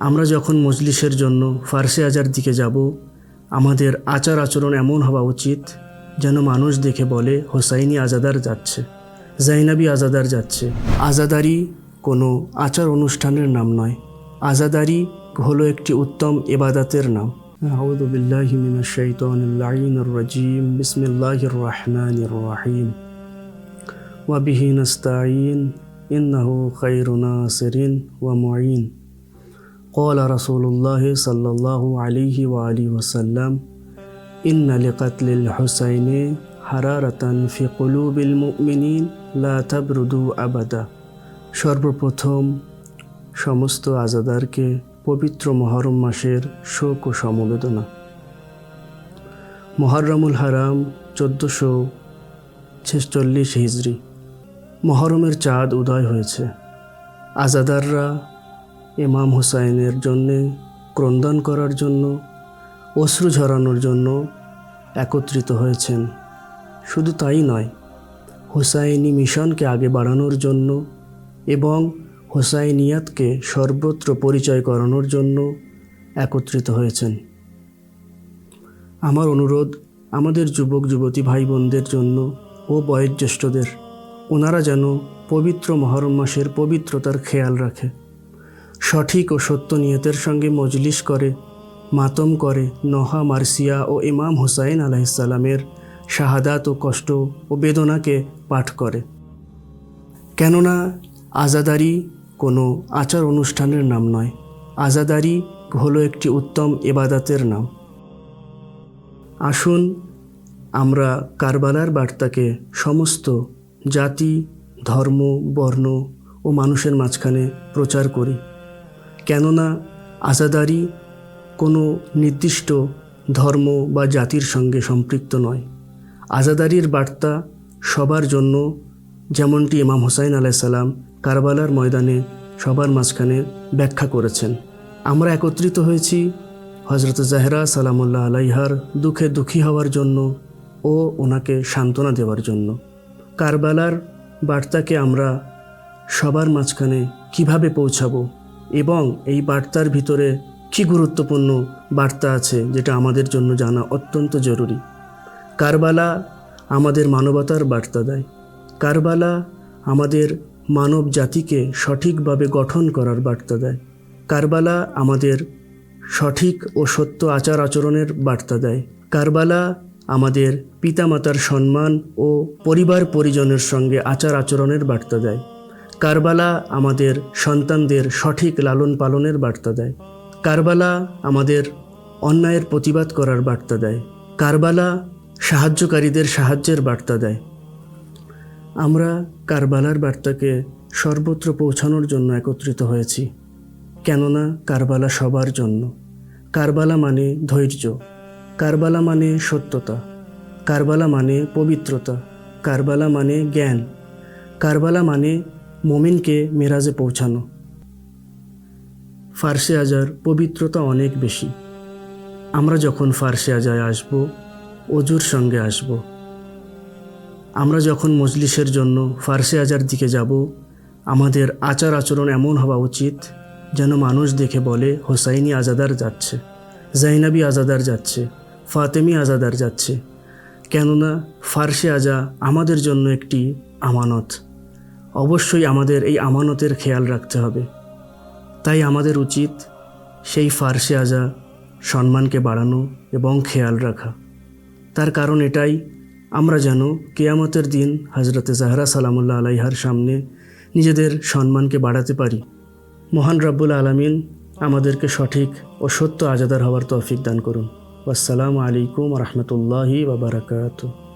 আমরা যখন মজলিসের জন্য ফার্সে আজার দিকে যাব, আমাদের আচার আচরণ এমন হওয়া উচিত যেন মানুষ দেখে বলে হোসাইনি আজাদার যাচ্ছে, জাইনাবি আজাদার যাচ্ছে। আজাদারি কোনো আচার অনুষ্ঠানের নাম নয়, আজাদারি হলো একটি উত্তম ইবাদতের নাম। আউযু বিল্লাহি মিনাশ শাইতানির লাঈনির রাজীম। বিসমিল্লাহির রহমানির রহিম। ওয়া বিহি নাস্তাঈন ইন্নাহু খায়রুন নাসিরিন ওয়া মুঈন। قال رسول الله صلى الله عليه وآله وسلم إن لقتل الحسين حرارة في قلوب المؤمنين لا تبرد أبدا। সর্বপ্রথম সমস্ত আজাদারকে পবিত্র মুহররম মাসের শোক ও সমবেদনা। মুহররমুল হারাম 1446 হিজরি। মুহররমের চাঁদ উদয় হয়েছে। আজাদাররা ইমাম হুসাইনের জন্যে ক্রন্দন করার জন্য, অশ্রু ঝরানোর জন্য একত্রিত হয়েছেন। শুধু তাই নয়, হুসাইনি মিশনকে আগে বাড়ানোর জন্য এবং হুসাইনিয়াতকে সর্বত্র পরিচয় করানোর জন্য একত্রিত হয়েছেন। আমার অনুরোধ আমাদের যুবক যুবতী ভাই বোনদের জন্য ও বয়োজ্যেষ্ঠদের, ওনারা যেন পবিত্র মুহররম মাসের পবিত্রতার খেয়াল রাখে, সঠিক ও সত্য নিয়তের সঙ্গে মজলিস করে, মাতম করে, নহা মার্সিয়া ও ইমাম হুসাইন আলাইহিসসালামের শাহাদাত ও কষ্ট ও বেদনাকে পাঠ করে। কেননা আজাদারি কোনো আচার অনুষ্ঠানের নাম নয়, আজাদারি হলো একটি উত্তম ইবাদতের নাম। আসুন আমরা কারবালার বার্তাকে সমস্ত জাতি, ধর্ম, বর্ণ ও মানুষের মাঝখানে প্রচার করি। কেননা আজাদারি কোনো নির্দিষ্ট ধর্ম বা জাতির সঙ্গে সম্পৃক্ত নয়। আজাদারির বার্তা সবার জন্য, যেমনটি ইমাম হুসাইন আলাইহিস সালাম কারবালার ময়দানে সবার মাঝখানে ব্যাখ্যা করেছেন। আমরা একত্রিত হয়েছি হযরত জাহরা সালামুল্লাহ আলাইহার দুঃখে দুঃখী হওয়ার জন্য ও ওনাকে সান্ত্বনা দেওয়ার জন্য। কারবালার বার্তাকে আমরা সবার মাঝখানে কিভাবে পৌঁছাবো এবং এই বার্তার ভিতরে কী গুরুত্বপূর্ণ বার্তা আছে যেটা আমাদের জন্য জানা অত্যন্ত জরুরি। কারবালা আমাদের মানবতার বার্তা দেয়। কারবালা আমাদের মানব জাতিকে সঠিকভাবে গঠন করার বার্তা দেয়। কারবালা আমাদের সঠিক ও সত্য আচার আচরণের বার্তা দেয়। কারবালা আমাদের পিতামাতার সম্মান ও পরিবার পরিজনের সঙ্গে আচার আচরণের বার্তা দেয়। কারবালা আমাদের সন্তানদের সঠিক লালন পালনের বার্তা দেয়। কারবালা আমাদের অন্যায়ের প্রতিবাদ করার বার্তা দেয়। কারবালা সাহায্যকারীদের সাহায্যের বার্তা দেয়। আমরা কারবালার বার্তাকে সর্বত্র পৌঁছানোর জন্য একত্রিত হয়েছি। কেননা কারবালা সবার জন্য। কারবালা মানে ধৈর্য, কারবালা মানে সত্যতা, কারবালা মানে পবিত্রতা, কারবালা মানে জ্ঞান, কারবালা মানে মুমিনকে মেরাজে পৌঁছানো। ফার্সে আজার পবিত্রতা অনেক বেশি। আমরা যখন ফার্সে আজায় আসব, অজুর সঙ্গে আসব। আমরা যখন মজলিসের জন্য ফার্সে আজার দিকে যাব, আমাদের আচার আচরণ এমন হওয়া উচিত যেন মানুষ দেখে বলে হোসাইনি আজাদার যাচ্ছে, জাইনাবি আজাদার যাচ্ছে, ফাতেমি আজাদার যাচ্ছে। কেননা ফার্সে আজা আমাদের জন্য একটি আমানত। অবশ্যই আমাদের এই আমানতের খেয়াল রাখতে হবে। তাই আমাদের উচিত সেই ফার্সে আজা সম্মানকে বাড়ানো এবং খেয়াল রাখা। তার কারণ এটাই, আমরা যেন কিয়ামতের দিন হযরতে জাহরা সালামুল্লাহ আলাইহার সামনে নিজেদের সম্মানকে বাড়াতে পারি। মহান রব্বুল আলামিন আমাদেরকে সঠিক ও সত্য আজাদার হওয়ার তৌফিক দান করুন। আসসালামু আলাইকুম ওয়া রাহমাতুল্লাহি ওয়া বারাকাতুহু।